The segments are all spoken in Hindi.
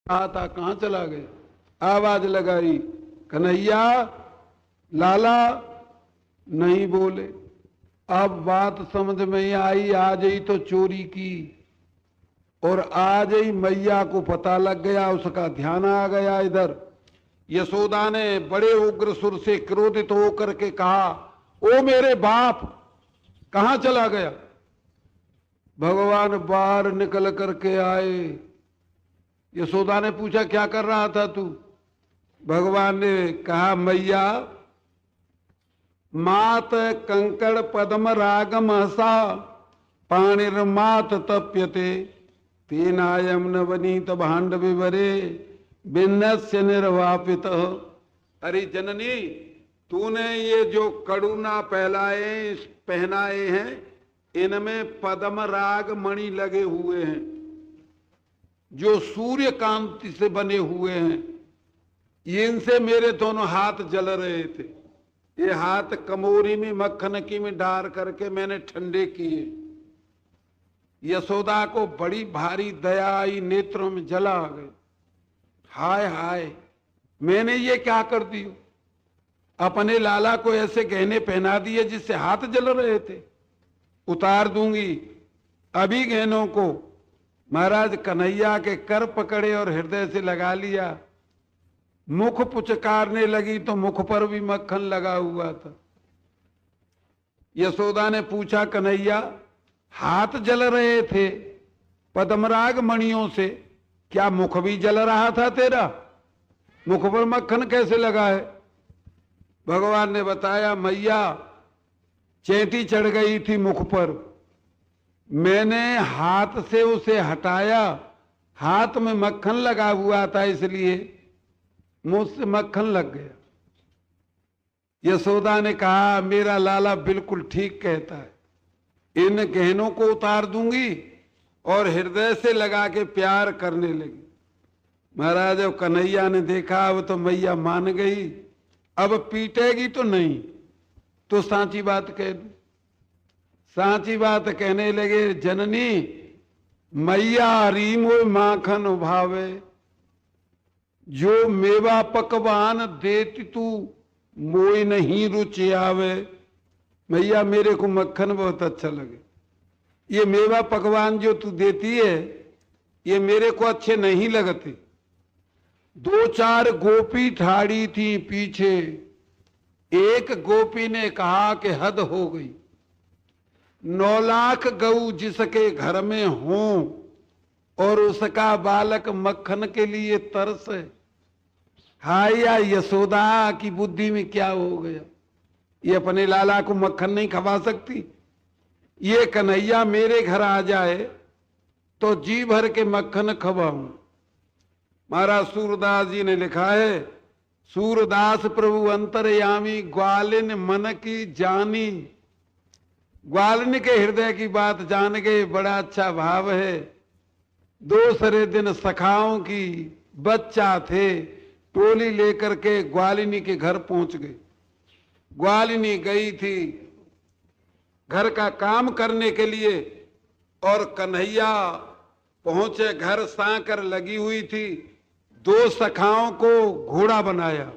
आता कहां चला गया। आवाज लगाई, कन्हैया, लाला, नहीं बोले। अब बात समझ में आई, आज ही तो चोरी की और आज ही मैया को पता लग गया, उसका ध्यान आ गया इधर। यशोदा ने बड़े उग्र सुर से क्रोधित होकर के कहा, ओ मेरे बाप, कहां चला गया। भगवान बाहर निकल करके आए। यशोदा ने पूछा, क्या कर रहा था तू। भगवान ने कहा, मैया, मात कंकड़ पद्म रागम हसा पाणिर्मात तप्यते तेनायम नवनीत भांड विवरे बिन्नस्य निर्वापित। अरे जननी, तूने ये जो कड़ूना पहनाए हैं, इनमें पद्म राग मणि लगे हुए हैं जो सूर्य कांति से बने हुए हैं। इनसे मेरे दोनों हाथ जल रहे थे। ये हाथ कमोरी में मक्खन की में डाल करके मैंने ठंडे किए। यशोदा को बड़ी भारी दया आई, नेत्रों में जला आ गई। हाय हाय, मैंने ये क्या कर दिया। अपने लाला को ऐसे गहने पहना दिए जिससे हाथ जल रहे थे। उतार दूंगी अभी गहनों को। महाराज कन्हैया के कर पकड़े और हृदय से लगा लिया। मुख पुचकारने लगी तो मुख पर भी मक्खन लगा हुआ था। यशोदा ने पूछा, कन्हैया, हाथ जल रहे थे पद्मराग मणियों से, क्या मुख भी जल रहा था तेरा। मुख पर मक्खन कैसे लगा है। भगवान ने बताया, मैया, चेंटी चढ़ गई थी मुख पर, मैंने हाथ से उसे हटाया, हाथ में मक्खन लगा हुआ था इसलिए मुंह से मक्खन लग गया। यशोदा ने कहा, मेरा लाला बिल्कुल ठीक कहता है, इन गहनों को उतार दूंगी और हृदय से लगा के प्यार करने लगी। महाराज अब कन्हैया ने देखा, अब तो मैया मान गई, अब पीटेगी तो नहीं, तो सांची बात कह दू। सांची बात कहने लगे, जननी, मैया रीमो माखन उभावे, जो मेवा पकवान देती तू मोई नहीं रुचि आवे। मैया, मेरे को मक्खन बहुत अच्छा लगे, ये मेवा पकवान जो तू देती है ये मेरे को अच्छे नहीं लगते। दो चार गोपी ठाड़ी थी पीछे, एक गोपी ने कहा कि हद हो गई, 9 लाख गऊ जिसके घर में हो और उसका बालक मक्खन के लिए तरस है। हाय या यशोदा की बुद्धि में क्या हो गया, ये अपने लाला को मक्खन नहीं खवा सकती। ये कन्हैया मेरे घर आ जाए तो जी भर के मक्खन खवाऊं। महाराज सूरदास जी ने लिखा है, सूरदास प्रभु अंतर्यामी ग्वालिन मन की जानी। ग्वालिन के हृदय की बात जान गए, बड़ा अच्छा भाव है। दूसरे दिन सखाओं की बच्चा थे, टोली लेकर के ग्वालिनी के घर पहुंच गए। ग्वालिनी गई थी घर का काम करने के लिए और कन्हैया पहुंचे घर, सांकर लगी हुई थी। 2 सखाओं को घोड़ा बनाया,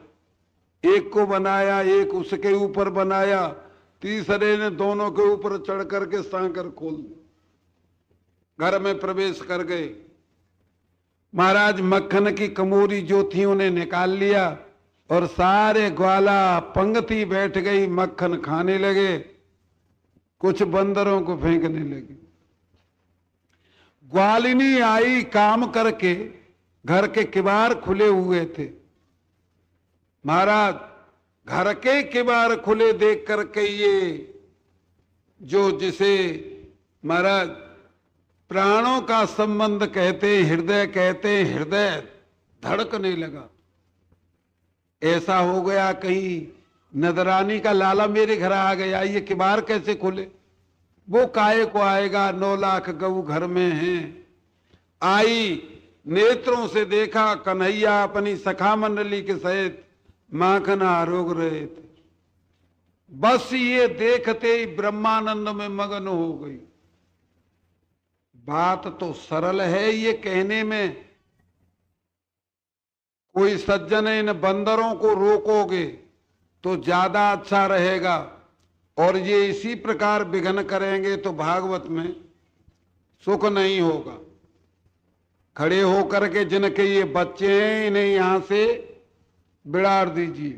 एक को बनाया, एक उसके ऊपर बनाया, तीसरे ने दोनों के ऊपर चढ़ करके सांकर खोल दी। घर में प्रवेश कर गए। महाराज मक्खन की कमोरी जो थी उन्हें निकाल लिया और सारे ग्वाला पंक्ति बैठ गई, मक्खन खाने लगे, कुछ बंदरों को फेंकने लगे। ग्वालिनी आई काम करके, घर के किवाड़ खुले हुए थे। महाराज घर के किवाड़ खुले देख करके ये जो जिसे महाराज प्राणों का संबंध कहते, हृदय कहते, हृदय धड़कने लगा। ऐसा हो गया कहीं नजरानी का लाला मेरे घर आ गया, ये किवाड़ कैसे खुले। वो काहे को आएगा, 9 लाख गऊ घर में हैं। आई, नेत्रों से देखा कन्हैया अपनी सखा मंडली के सहित माखन आरोग रहे थे। बस ये देखते ही ब्रह्मानंद में मगन हो गई। बात तो सरल है ये कहने में, कोई सज्जन इन बंदरों को रोकोगे तो ज्यादा अच्छा रहेगा, और ये इसी प्रकार विघ्न करेंगे तो भागवत में सुख नहीं होगा। खड़े होकर के जिनके ये बच्चे हैं इन्हें यहां से बिड़ाड़ दीजिए,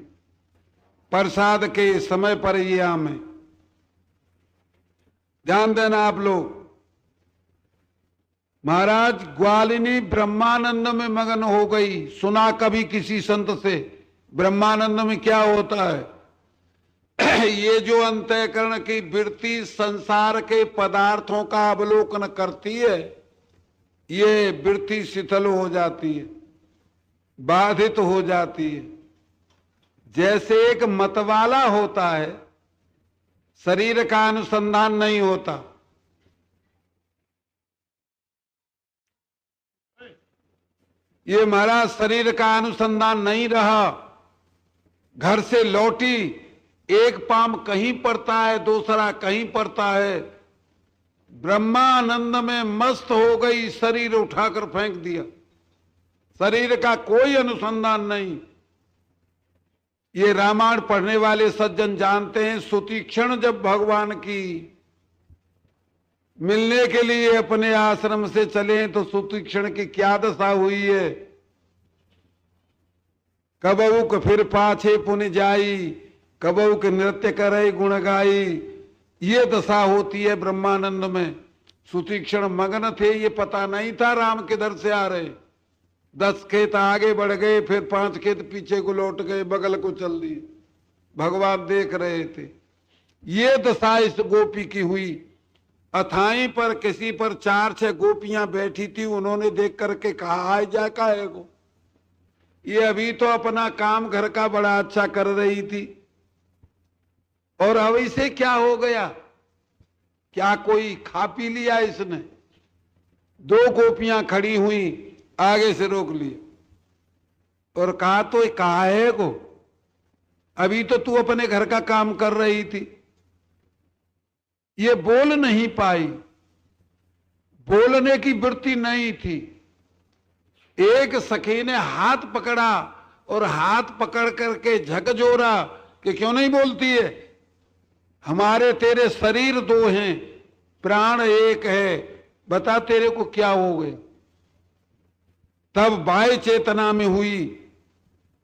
प्रसाद के समय पर ये आमे। ध्यान देना आप लोग। महाराज ग्वालिनी ब्रह्मानंद में मगन हो गई। सुना कभी किसी संत से ब्रह्मानंद में क्या होता है? ये जो अंतःकरण की वृत्ति संसार के पदार्थों का अवलोकन करती है, ये वृत्ति शिथिल हो जाती है, बाधित हो जाती है। जैसे एक मतवाला होता है, शरीर का अनुसंधान नहीं होता। ये महाराज शरीर का अनुसंधान नहीं रहा, घर से लौटी, एक पाम कहीं पड़ता है, दूसरा कहीं पड़ता है, ब्रह्मानंद में मस्त हो गई, शरीर उठाकर फेंक दिया। शरीर का कोई अनुसंधान नहीं। ये रामायण पढ़ने वाले सज्जन जानते हैं, सुतीक्षण जब भगवान की मिलने के लिए अपने आश्रम से चले तो सुतीक्षण की क्या दशा हुई है। कबहू को फिर पाछे पुन जाई, कबहू के नृत्य करे गुण गाई, ये दशा होती है ब्रह्मानंद में। सुतीक्षण मग्न थे, ये पता नहीं था राम किधर से आ रहे। 10 खेत आगे बढ़ गए, फिर 5 खेत पीछे को लौट गए, बगल को चल दिए। भगवान देख रहे थे। ये दशा इस गोपी की हुई। अथाई पर किसी पर 4-6 गोपियां बैठी थी, उन्होंने देख करके कहा आए जा काहे को, ये अभी तो अपना काम घर का बड़ा अच्छा कर रही थी, और अब इसे क्या हो गया, क्या कोई खा पी लिया इसने। 2 गोपियां खड़ी हुई, आगे से रोक लिए और कहा तो कहा है को, अभी तो तू अपने घर का काम कर रही थी। ये बोल नहीं पाई, बोलने की वृत्ति नहीं थी। एक सखी ने हाथ पकड़ा और हाथ पकड़ करके झकझोरा कि क्यों नहीं बोलती है, हमारे तेरे शरीर 2 हैं, प्राण एक है, बता तेरे को क्या हो गए। तब बाह्य चेतना में हुई,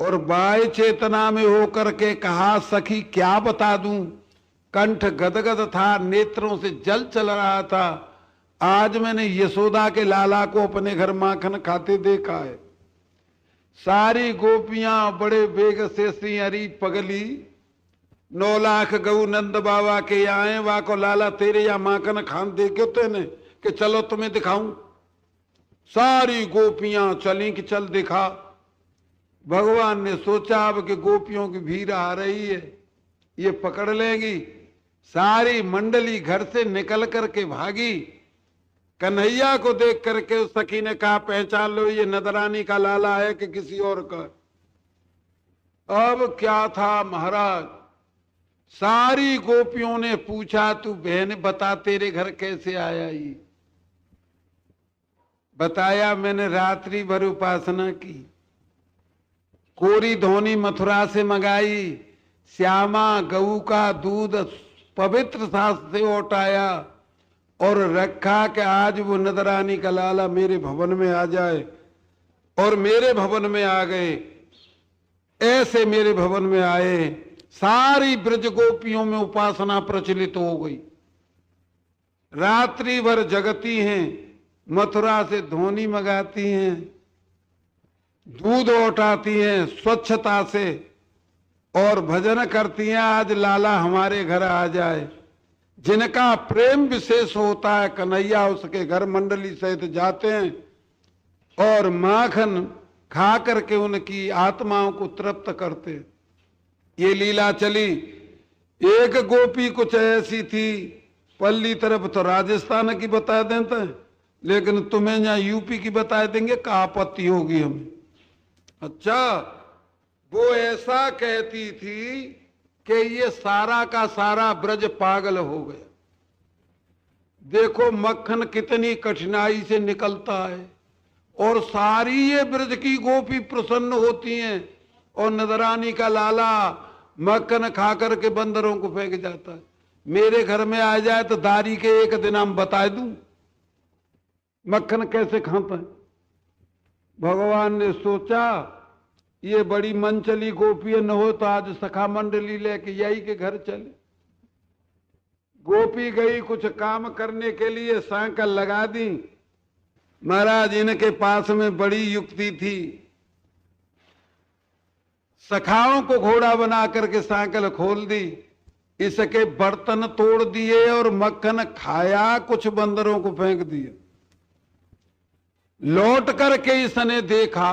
और बाह्य चेतना में होकर के कहा सखी क्या बता दूं, कंठ गदगद था, नेत्रों से जल चल रहा था। आज मैंने यशोदा के लाला को अपने घर माखन खाते देखा है। सारी गोपियां बड़े वेग से सी अरी पगली, 9 लाख गऊ नंद बाबा के आए, वा को लाला तेरे या माखन खान दे क्यों तेने कि चलो तुम्हें दिखाऊं। सारी गोपियां चली कि चल दिखा। भगवान ने सोचा अब कि गोपियों की भीड़ आ रही है, ये पकड़ लेंगी। सारी मंडली घर से निकल करके भागी। कन्हैया को देख करके उस सखी ने कहा पहचान लो ये नदरानी का लाला है कि किसी और का। अब क्या था महाराज, सारी गोपियों ने पूछा तू बहन बता तेरे घर कैसे आया। ये बताया मैंने रात्रि भर उपासना की, कोरी धोनी मथुरा से मंगाई, श्यामा गऊ का दूध पवित्र शास्त्र से उठाया और रखा कि आज वो नदरानी का लाला मेरे भवन में आ जाए, और मेरे भवन में आ गए। ऐसे मेरे भवन में आए, सारी ब्रज गोपियों में उपासना प्रचलित हो गई। रात्रि भर जगती हैं, मथुरा से धोनी मंगाती हैं, दूध उठाती हैं स्वच्छता से, और भजन करती हैं आज लाला हमारे घर आ जाए। जिनका प्रेम विशेष होता है कन्हैया उसके घर मंडली सहित जाते हैं और माखन खा करके उनकी आत्माओं को तृप्त करते। ये लीला चली। एक गोपी कुछ ऐसी थी, पल्ली तरफ तो राजस्थान की बता देते हैं, लेकिन तुम्हें यहाँ यूपी की बता देंगे, क्या आपत्ति होगी हमें। अच्छा, वो ऐसा कहती थी कि ये सारा का सारा ब्रज पागल हो गया। देखो मक्खन कितनी कठिनाई से निकलता है, और सारी ये ब्रज की गोपी प्रसन्न होती हैं और नजरानी का लाला मक्खन खा करके बंदरों को फेंक जाता है। मेरे घर में आ जाए तो दारी के एक दिन हम बता दूं मक्खन कैसे खाता है। भगवान ने सोचा ये बड़ी मन चली गोपी न हो तो आज सखा मंडली लेके यही के घर चले। गोपी गई कुछ काम करने के लिए, साइकिल लगा दी। महाराज इनके पास में बड़ी युक्ति थी, सखाओं को घोड़ा बना करके साइकिल खोल दी, इसके बर्तन तोड़ दिए और मक्खन खाया, कुछ बंदरों को फेंक दिया। लौट करके इसने देखा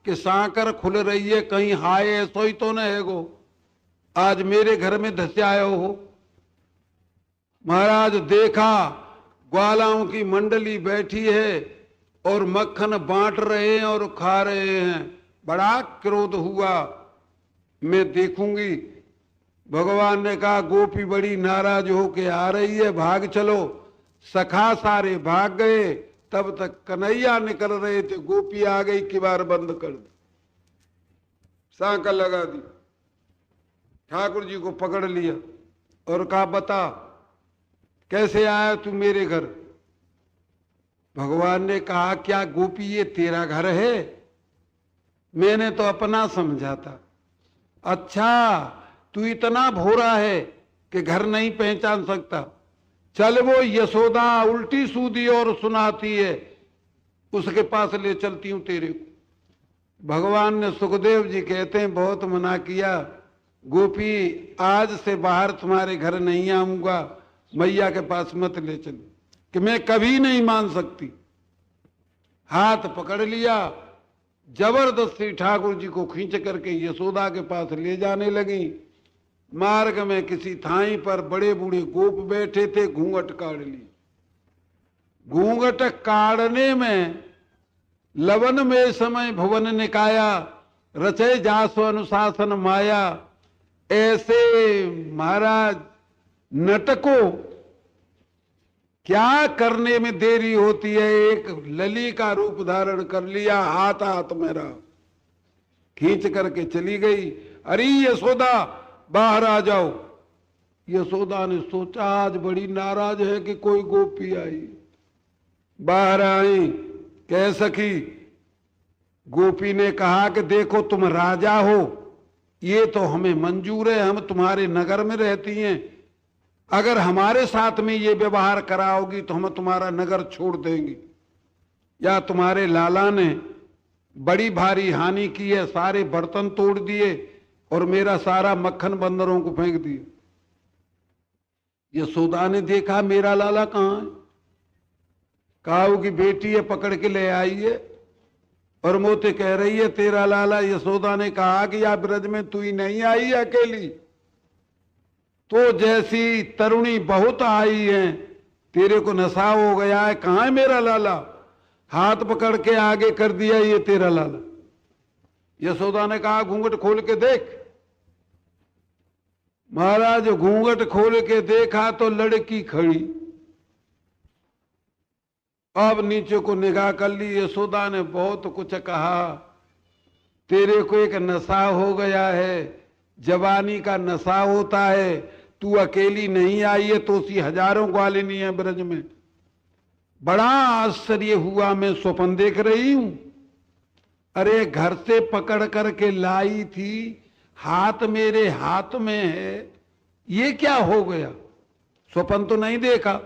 कि सांकर खुल रही है, कहीं हाय ऐसो ही तो न है गो आज मेरे घर में धसे आए हो। महाराज देखा ग्वालाओं की मंडली बैठी है और मक्खन बांट रहे हैं और खा रहे हैं। बड़ा क्रोध हुआ, मैं देखूंगी। भगवान ने कहा गोपी बड़ी नाराज होके आ रही है, भाग चलो। सखा सारे भाग गए, तब तक कन्हैया निकल रहे थे। गोपी आ गई, किवाड़ बंद कर दी, सांकल लगा दी, ठाकुर जी को पकड़ लिया और कहा बता कैसे आया तू मेरे घर। भगवान ने कहा क्या गोपी ये तेरा घर है? मैंने तो अपना समझा था। अच्छा तू इतना भोरा है कि घर नहीं पहचान सकता। चल वो यशोदा उल्टी सूदी और सुनाती है, उसके पास ले चलती हूं तेरे को। भगवान ने, सुखदेव जी कहते हैं, बहुत मना किया, गोपी आज से बाहर तुम्हारे घर नहीं आऊंगा, मैया के पास मत ले चल, कि मैं कभी नहीं मान सकती। हाथ पकड़ लिया, जबरदस्ती ठाकुर जी को खींच करके यशोदा के पास ले जाने लगी। मार्ग में किसी थाई पर बड़े बूढ़े गोप बैठे थे, घूंघट काढ़ ली। घूंघट काढ़ने में लवन में समय भुवन निकाया, रचे जासो अनुशासन माया। ऐसे महाराज नटको क्या करने में देरी होती है, एक लली का रूप धारण कर लिया, हाथ हाथ मेरा खींच करके चली गई। अरे यशोदा बाहर आ जाओ। यशोदा ने सोचा आज बड़ी नाराज है कि कोई गोपी आई। बाहर आई, कह सकी। गोपी ने कहा कि देखो तुम राजा हो, ये तो हमें मंजूर है, हम तुम्हारे नगर में रहती हैं, अगर हमारे साथ में ये व्यवहार कराओगी तो हम तुम्हारा नगर छोड़ देंगे। या तुम्हारे लाला ने बड़ी भारी हानि की है, सारे बर्तन तोड़ दिए और मेरा सारा मक्खन बंदरों को फेंक दिया। यशोदा ने देखा मेरा लाला कहाँ है, कहा की बेटी है, पकड़ के ले आई है और मोते कह रही है तेरा लाला। यशोदा ने कहा कि या ब्रज में तू ही नहीं आई अकेली, तो जैसी तरुणी बहुत आई है, तेरे को नशा हो गया है, कहाँ है मेरा लाला? हाथ पकड़ के आगे कर दिया, ये तेरा लाला। यशोदा ने कहा घूंघट खोल के देख। महाराज घूंघट खोल के देखा तो लड़की खड़ी। अब नीचे को निगाह कर ली। यशोदा ने बहुत कुछ कहा, तेरे को एक नशा हो गया है, जवानी का नशा होता है, तू अकेली नहीं आई है तो उसी हजारों ग्वालिनी है ब्रज में। बड़ा आश्चर्य हुआ, मैं स्वप्न देख रही हूं। अरे घर से पकड़ करके लाई थी, हाथ मेरे हाथ में है, ये क्या हो गया? स्वप्न तो नहीं देखा।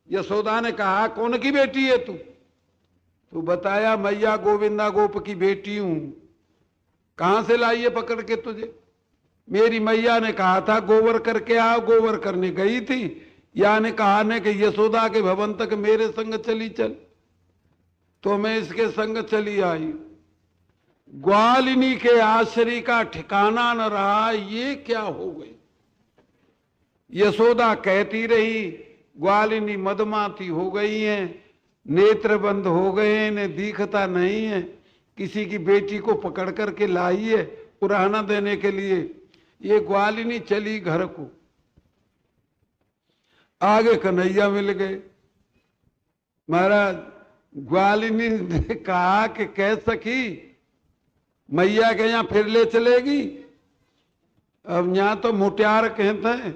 यशोदा ने कहा कौन की बेटी है तू? तो बताया मैया गोविंदा गोप की बेटी हूं। कहां से लाई है पकड़ के तुझे? मेरी मैया ने कहा था गोबर करके आओ, गोबर करने गई थी। या ने कहा ने कि यशोदा के भवन तक मेरे संग चली चल, तो मैं इसके संग चली आई। ग्वालिनी के आश्चर्य का ठिकाना न रहा, ये क्या हो गई? यशोदा कहती रही, ग्वालिनी मदमाती हो गई है, नेत्र बंद हो गए हैं, इन्हें दिखता नहीं है, किसी की बेटी को पकड़ करके लाई है पुराना देने के लिए। ये ग्वालिनी चली घर को। आगे कन्हैया मिल गए। महाराज ग्वालिनी ने कहा कि कह सकी मैया के यहाँ फिर ले चलेगी। अब यहाँ तो मुटियार कहते हैं,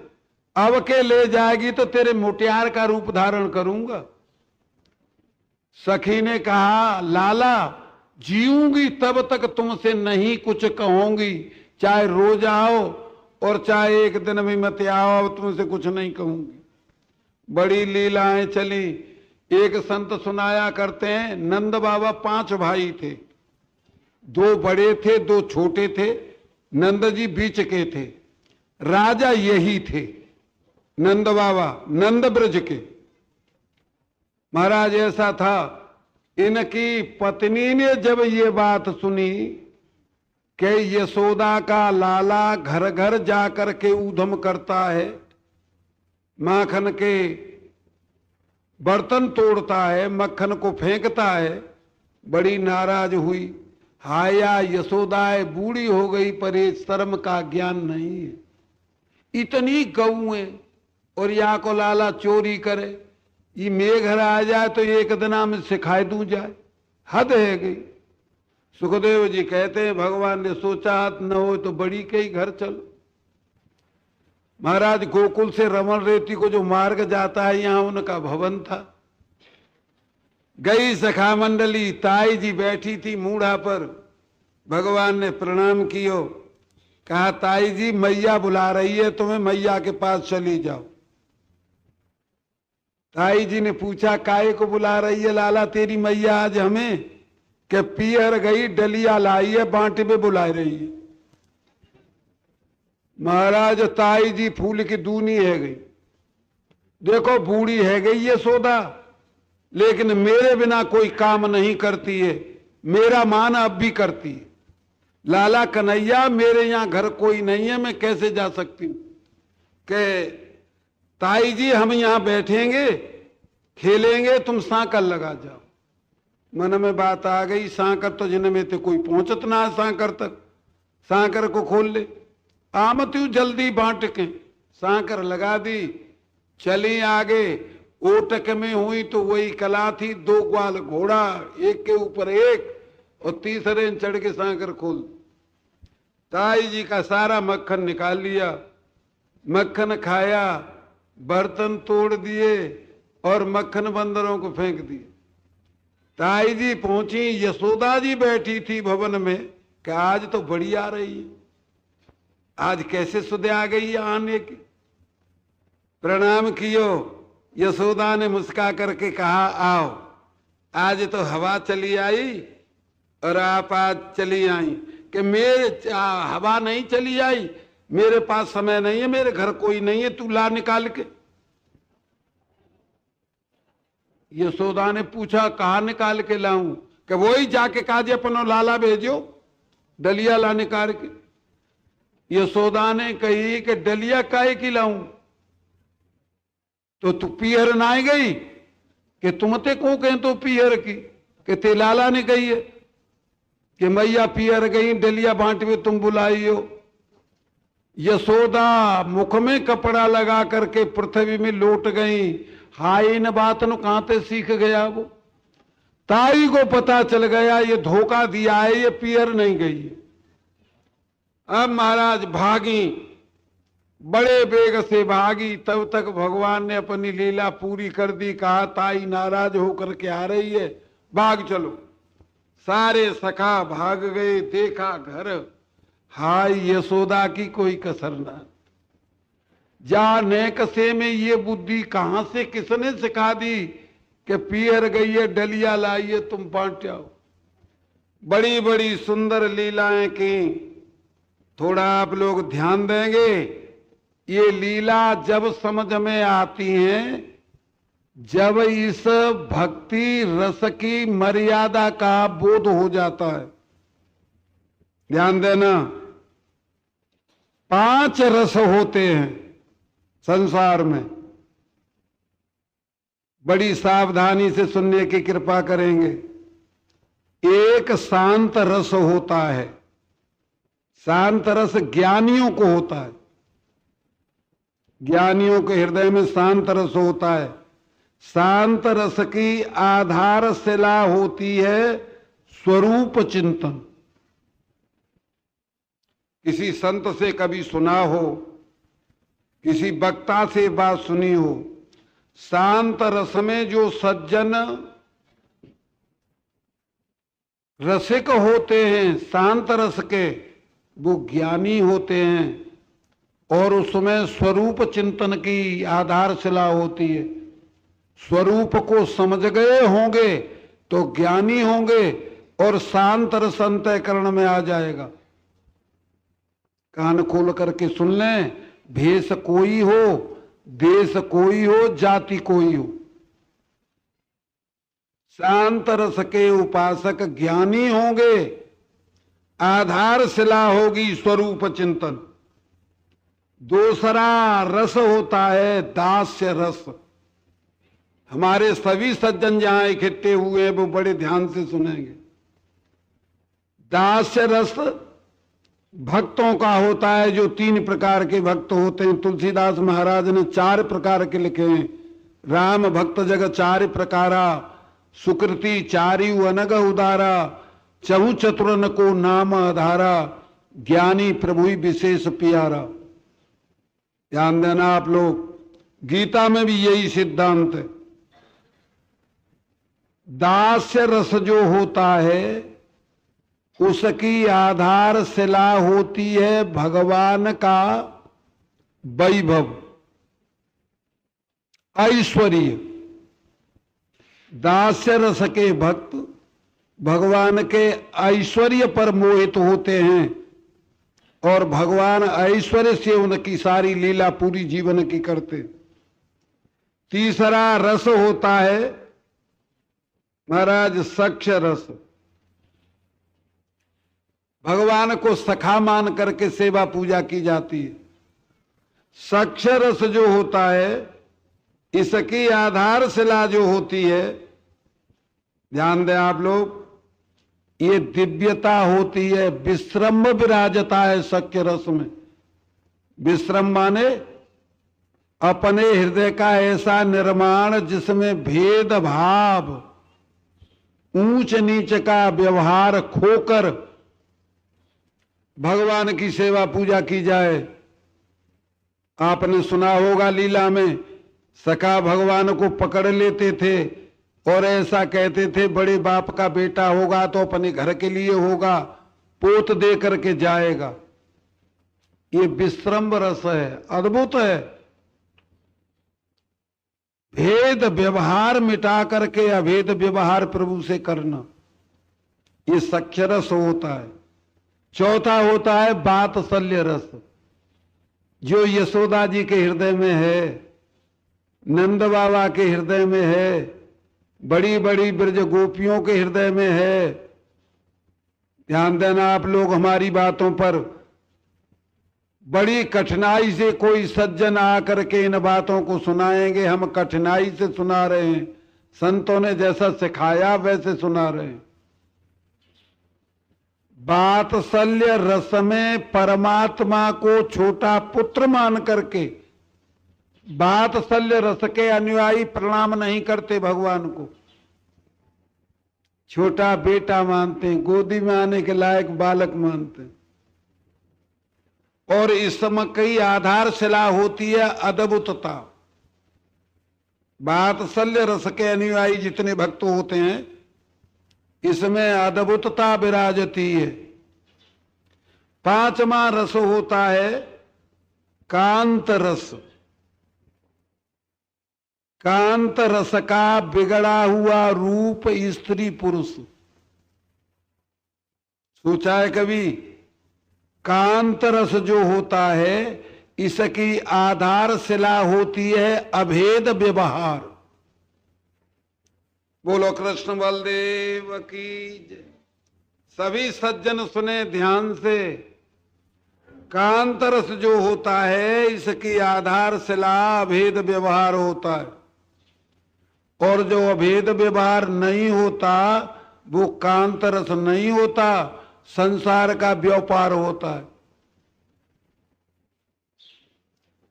अब के ले जाएगी तो तेरे मुटियार का रूप धारण करूंगा। सखी ने कहा लाला जीऊंगी तब तक तुमसे नहीं कुछ कहूंगी, चाहे रोज आओ और चाहे एक दिन भी मत आओ, अब तुमसे कुछ नहीं कहूंगी। बड़ी लीलाएं चली। एक संत सुनाया करते हैं, नंद बाबा 5 भाई थे, 2 बड़े थे 2 छोटे थे, नंद जी बीच के थे। राजा यही थे नंद बाबा, नंद ब्रज के। महाराज ऐसा था, इनकी पत्नी ने जब ये बात सुनी कि यशोदा का लाला घर घर जाकर के ऊधम करता है, माखन के बर्तन तोड़ता है, मक्खन को फेंकता है, बड़ी नाराज हुई। हाया यशोदाए बूढ़ी हो गई पर ये शर्म का ज्ञान नहीं है, इतनी गऊ और या को लाला चोरी करे, ये मेघ आ जाए तो एक दिन में सिखाई दूं जाए, हद है गई। सुखदेव जी कहते हैं भगवान ने सोचा न हो तो बड़ी के ही घर चलो। महाराज गोकुल से रमण रेती को जो मार्ग जाता है यहां उनका भवन था। गई सखा मंडली, ताई जी बैठी थी मूढ़ा पर, भगवान ने प्रणाम कियो, कहा ताई जी मैया बुला रही है तुम्हें, मैया के पास चली जाओ। ताई जी ने पूछा काहे को बुला रही है लाला तेरी मैया आज हमें? कि पीहर गई डलिया लाई है बांटे में बुला रही है। महाराज ताई जी फूल की दूनी है गई, देखो बूढ़ी है गई ये सौदा, लेकिन मेरे बिना कोई काम नहीं करती है, मेरा मान अब भी करती है। लाला कन्हैया मेरे यहां घर कोई नहीं है, मैं कैसे जा सकती हूं? कि ताई जी हम यहां बैठेंगे खेलेंगे, तुम सांकर लगा जाओ। मन में बात आ गई, सांकर तो जिनमें तो कोई पहुंचत ना है सांकर तक, सांकर को खोल ले। आमत हूं जल्दी बांट के सांकर लगा दी, चली आगे। ओटक में हुई तो वही कला थी, 2 ग्वाल घोड़ा एक के ऊपर एक, और तीसरे चढ़ के सांकर खोल। ताई जी का सारा मक्खन निकाल लिया, मक्खन खाया, बर्तन तोड़ दिए और मक्खन बंदरों को फेंक दिए। ताई जी पहुंची, यशोदा जी बैठी थी भवन में कि आज तो बड़ी आ रही है, आज कैसे सुध आ गई है आने की। प्रणाम कियो, यशोदा ने मुस्का करके कहा आओ, आज तो हवा चली आई और आप आज चली आई। कि मेरे हवा नहीं चली आई, मेरे पास समय नहीं है, मेरे घर कोई नहीं है, तू ला निकाल के। यशोदा ने पूछा कहाँ निकाल के लाऊं? कि वही जाके काजे अपनो लाला भेजो डलिया ला निकाल के। यशोदा ने कही कि डलिया काहे की लाऊं? तो तू पीहर ना गई? कि तुम ते को कहें तो पीहर की? कि ते लाला ने कही है कि मैया पीहर गई डलिया बांट में तुम बुलाई हो। यशोदा मुख में कपड़ा लगा करके पृथ्वी में लौट गई। हाय इन बात नु कहां ते सीख गया वो? ताई को पता चल गया ये धोखा दिया है, ये पीहर नहीं गई है। अब महाराज भागी, बड़े बेग से भागी, तब तक भगवान ने अपनी लीला पूरी कर दी। कहा ताई नाराज होकर के आ रही है, भाग चलो। सारे सखा भाग गए, देखा घर, हाय यशोदा की कोई कसर ना। जाने कसे में ये बुद्धि कहां से किसने सिखा दी कि पीहर गई है डलिया लाई है तुम बांट जाओ। बड़ी बड़ी सुंदर लीलाएं की, थोड़ा आप लोग ध्यान देंगे। ये लीला जब समझ में आती हैं, जब इस भक्ति रस की मर्यादा का बोध हो जाता है। ध्यान देना, 5 रस होते हैं संसार में, बड़ी सावधानी से सुनने की कृपा करेंगे। एक शांत रस होता है, शांत रस ज्ञानियों को होता है, ज्ञानियों के हृदय में शांत रस होता है। शांत रस की आधारशिला होती है स्वरूप चिंतन। किसी संत से कभी सुना हो, किसी वक्ता से बात सुनी हो, शांत रस में जो सज्जन रसिक होते हैं शांत रस के, वो ज्ञानी होते हैं और उसमें स्वरूप चिंतन की आधारशिला होती है। स्वरूप को समझ गए होंगे तो ज्ञानी होंगे और शांत रस अंतःकरण में आ जाएगा। कान खोल करके सुन लें, भेष कोई हो, देश कोई हो, जाति कोई हो, शांत रस के उपासक ज्ञानी होंगे, आधारशिला होगी स्वरूप चिंतन। दूसरा रस होता है दास्य रस। हमारे सभी सज्जन जहां इकट्ठे हुए हैं वो बड़े ध्यान से सुनेंगे। दास्य रस भक्तों का होता है, जो 3 प्रकार के भक्त होते हैं। तुलसीदास महाराज ने 4 प्रकार के लिखे हैं। राम भक्त जग 4 प्रकारा, सुकृति चारियु अनग उदारा, चहु चतुरन को नाम आधारा, ज्ञानी प्रभु विशेष प्यारा। ध्यान देना आप लोग, गीता में भी यही सिद्धांत है। दास्य रस जो होता है उसकी आधारशिला होती है भगवान का वैभव, ऐश्वर्य। दास्य रस के भक्त भगवान के ऐश्वर्य पर मोहित होते हैं और भगवान ऐश्वर्य से उनकी सारी लीला पूरी जीवन की करते। तीसरा रस होता है महाराज सख्य रस। भगवान को सखा मान करके सेवा पूजा की जाती है। सख्य रस जो होता है, इसकी आधारशिला जो होती है, ध्यान दें आप लोग, ये दिव्यता होती है, विश्रम्भ विराजता है सख्य रस में। विश्रम्भ माने अपने हृदय का ऐसा निर्माण जिसमें भेद भाव, ऊंच नीच का व्यवहार खोकर भगवान की सेवा पूजा की जाए। आपने सुना होगा लीला में सखा भगवान को पकड़ लेते थे और ऐसा कहते थे बड़े बाप का बेटा होगा तो अपने घर के लिए होगा, पोत दे करके जाएगा। ये विश्रम्भ रस है, अद्भुत है। भेद व्यवहार मिटा करके अभेद व्यवहार प्रभु से करना, ये सख्य रस होता है। चौथा होता है वात्सल्य रस, जो यशोदा जी के हृदय में है, नंद बाबा के हृदय में है, बड़ी बड़ी ब्रज गोपियों के हृदय में है। ध्यान देना आप लोग हमारी बातों पर। बड़ी कठिनाई से कोई सज्जन आकर के इन बातों को सुनाएंगे, हम कठिनाई से सुना रहे हैं, संतों ने जैसा सिखाया वैसे सुना रहे हैं। वात्सल्य रस में परमात्मा को छोटा पुत्र मान करके, वात्सल्य रस के अनुयायी प्रणाम नहीं करते भगवान को, छोटा बेटा मानते हैं, गोदी में आने के लायक बालक मानते हैं। और इसमें कई आधारशिला होती है अद्भुतता। वात्सल्य रस के अनुयायी जितने भक्त होते हैं, इसमें अद्भुतता विराजती है। 5वां रस होता है कांत रस। कांत रस का बिगड़ा हुआ रूप स्त्री पुरुष। सोचा है कभी? कांत रस जो होता है, इसकी आधारशिला होती है अभेद व्यवहार। बोलो कृष्ण बलदेव की जय। सभी सज्जन सुने ध्यान से। कांत रस जो होता है, इसकी आधारशिला अभेद व्यवहार होता है, और जो अभेद व्यवहार नहीं होता वो कांत रस नहीं होता, संसार का व्यापार होता है।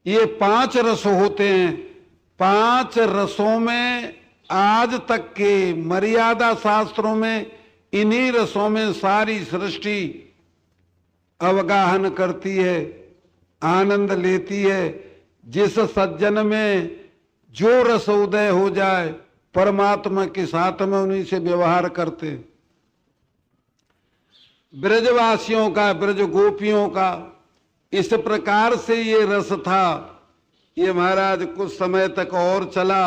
ये 5 रस होते हैं। 5 रसों में आज तक के मर्यादा शास्त्रों में इन्हीं रसों में सारी सृष्टि अवगाहन करती है, आनंद लेती है। जिस सज्जन में जो रस उदय हो जाए परमात्मा के साथ में उन्हीं से व्यवहार करते। ब्रजवासियों का, ब्रज गोपियों का इस प्रकार से ये रस था। ये महाराज कुछ समय तक और चला,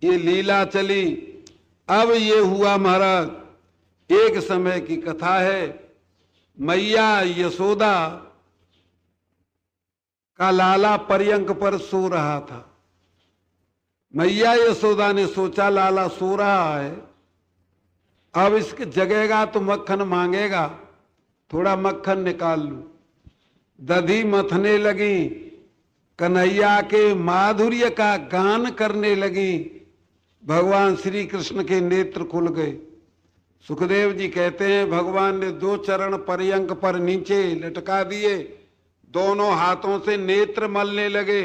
ये लीला चली। अब ये हुआ महाराज, एक समय की कथा है। मैया यशोदा का लाला पर्यंक पर सो रहा था। मैया यशोदा ने सोचा लाला सो रहा है, अब इसके जगेगा तो मक्खन मांगेगा, थोड़ा मक्खन निकाल लूं। दधी मथने लगी, कन्हैया के माधुर्य का गान करने लगी। भगवान श्री कृष्ण के नेत्र खुल गए। सुखदेव जी कहते हैं भगवान ने 2 चरण पर्यंक पर नीचे लटका दिए, दोनों हाथों से नेत्र मलने लगे।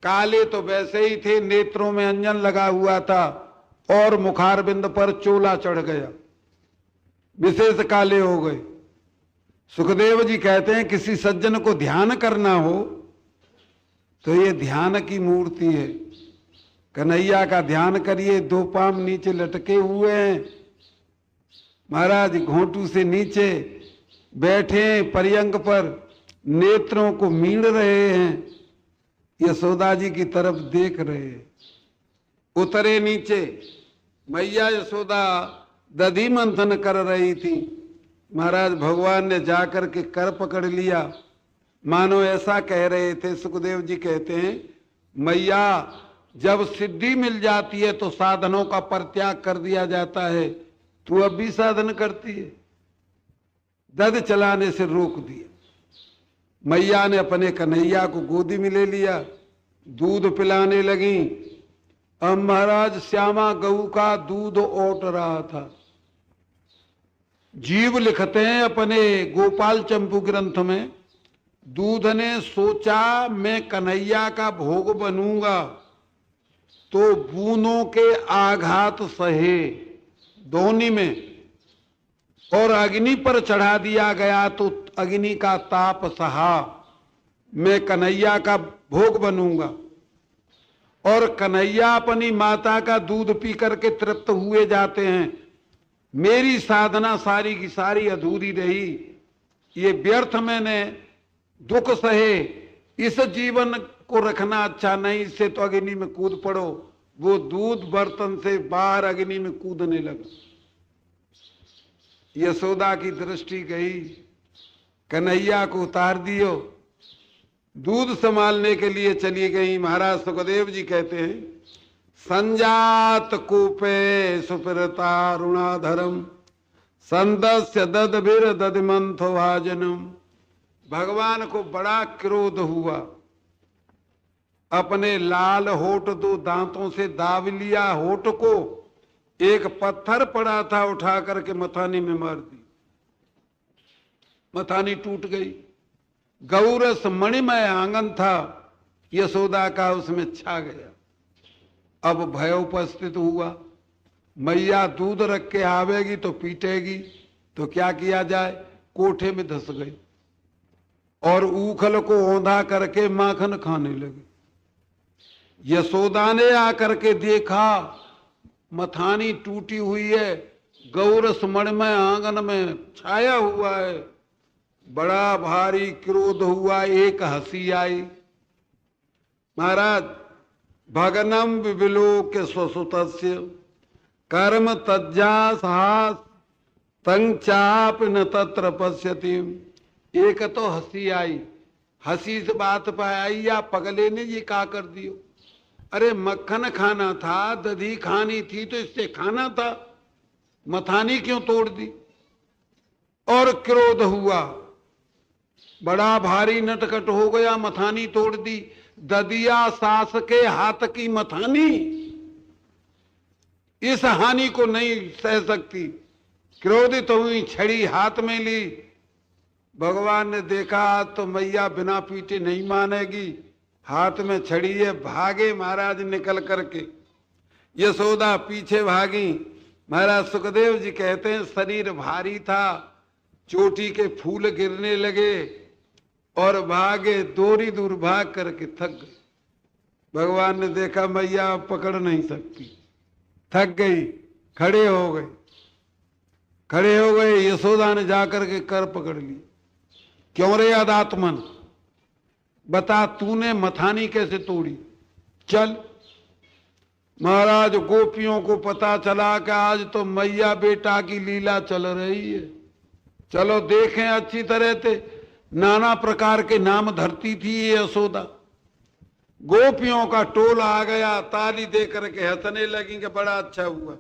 काले तो वैसे ही थे, नेत्रों में अंजन लगा हुआ था और मुखारबिंद पर चोला चढ़ गया, विशेष काले हो गए। सुखदेव जी कहते हैं किसी सज्जन को ध्यान करना हो तो ये ध्यान की मूर्ति है। कन्हैया का ध्यान करिए, 2 पांव नीचे लटके हुए हैं, महाराज घोंटू से नीचे बैठे पर्यंक पर, नेत्रों को मीड़ रहे हैं, यशोदा जी की तरफ देख रहे हैं। उतरे नीचे, मैया यशोदा दधी मंथन कर रही थी। महाराज भगवान ने जाकर के कर पकड़ लिया, मानो ऐसा कह रहे थे। सुखदेव जी कहते हैं मैया जब सिद्धि मिल जाती है तो साधनों का परित्याग कर दिया जाता है, तू अब भी साधन करती है। दध चलाने से रोक दिया। मैया ने अपने कन्हैया को गोदी में ले लिया, दूध पिलाने लगी। अब महाराज श्यामा गऊ का दूध ओट रहा था। जीव लिखते हैं अपने गोपाल चंपू ग्रंथ में, दूध ने सोचा मैं कन्हैया का भोग बनूंगा तो बूंदों के आघात सहे दोनी में, और अग्नि पर चढ़ा दिया गया तो अग्नि का ताप सहा। मैं कन्हैया का भोग बनूंगा। और कन्हैया अपनी माता का दूध पी करके तृप्त हुए जाते हैं। मेरी साधना सारी की सारी अधूरी रही, ये व्यर्थ मैंने दुख सहे। इस जीवन को रखना अच्छा नहीं, इससे तो अग्नि में कूद पड़ो। वो दूध बर्तन से बाहर अग्नि में कूदने लगा। यशोदा की दृष्टि गई, कन्हैया को उतार दियो, दूध संभालने के लिए चली गई। महाराज सुखदेव जी कहते हैं संजात कूपे सुपरतारुणाधरम संदस्य ददभिर दधिमंथो भाजनम। भगवान को बड़ा क्रोध हुआ, अपने लाल होठ 2 दांतों से दाब लिया होठ को। एक पत्थर पड़ा था उठा करके मथानी में मार दी, मथानी टूट गई। गौरस मणिमय आंगन था यशोदा का, उसमें छा गया। अब भय उपस्थित हुआ, मैया दूध रख के आवेगी तो पीटेगी, तो क्या किया जाए। कोठे में धस गई और ऊखल को औंधा करके माखन खाने लगी। यशोदा ने आकर के देखा मथानी टूटी हुई है, गौरस मणिमय आंगन में छाया हुआ है। बड़ा भारी क्रोध हुआ, एक हंसी आई। महाराज भगनम विविलोक्य स्वसुतस्य कर्म तज्जा साहस तंग चाप न तत्र पश्यति। एक तो हंसी आई, हंसी से बात पे आई या पगले ने ये क्या कर दियो। अरे मक्खन खाना था, दधी खानी थी तो इससे खाना था, मथानी क्यों तोड़ दी। और क्रोध हुआ, बड़ा भारी नटखट हो गया, मथानी तोड़ दी। ददिया सास के हाथ की मथानी, इस हानि को नहीं सह सकती। क्रोधित हुई, छड़ी हाथ में ली। भगवान ने देखा तो मैया बिना पीटे नहीं मानेगी, हाथ में छड़ी है, भागे महाराज निकल करके। यशोदा पीछे भागी। महाराज सुखदेव जी कहते हैं शरीर भारी था, चोटी के फूल गिरने लगे और भागे, दूरी दूर भाग करके थक गए। भगवान ने देखा मैया अब पकड़ नहीं सकती, थक गई, खड़े हो गए। खड़े हो गए, यशोदा ने जाकर के कर पकड़ ली। क्यों रे अदात्मन, बता तूने मथानी कैसे तोड़ी, चल। महाराज गोपियों को पता चला कि आज तो मैया बेटा की लीला चल रही है, चलो देखें अच्छी तरह से। नाना प्रकार के नाम धरती थी ये यशोदा। गोपियों का टोला आ गया, ताली दे करके हंसने लगी कि बड़ा अच्छा हुआ।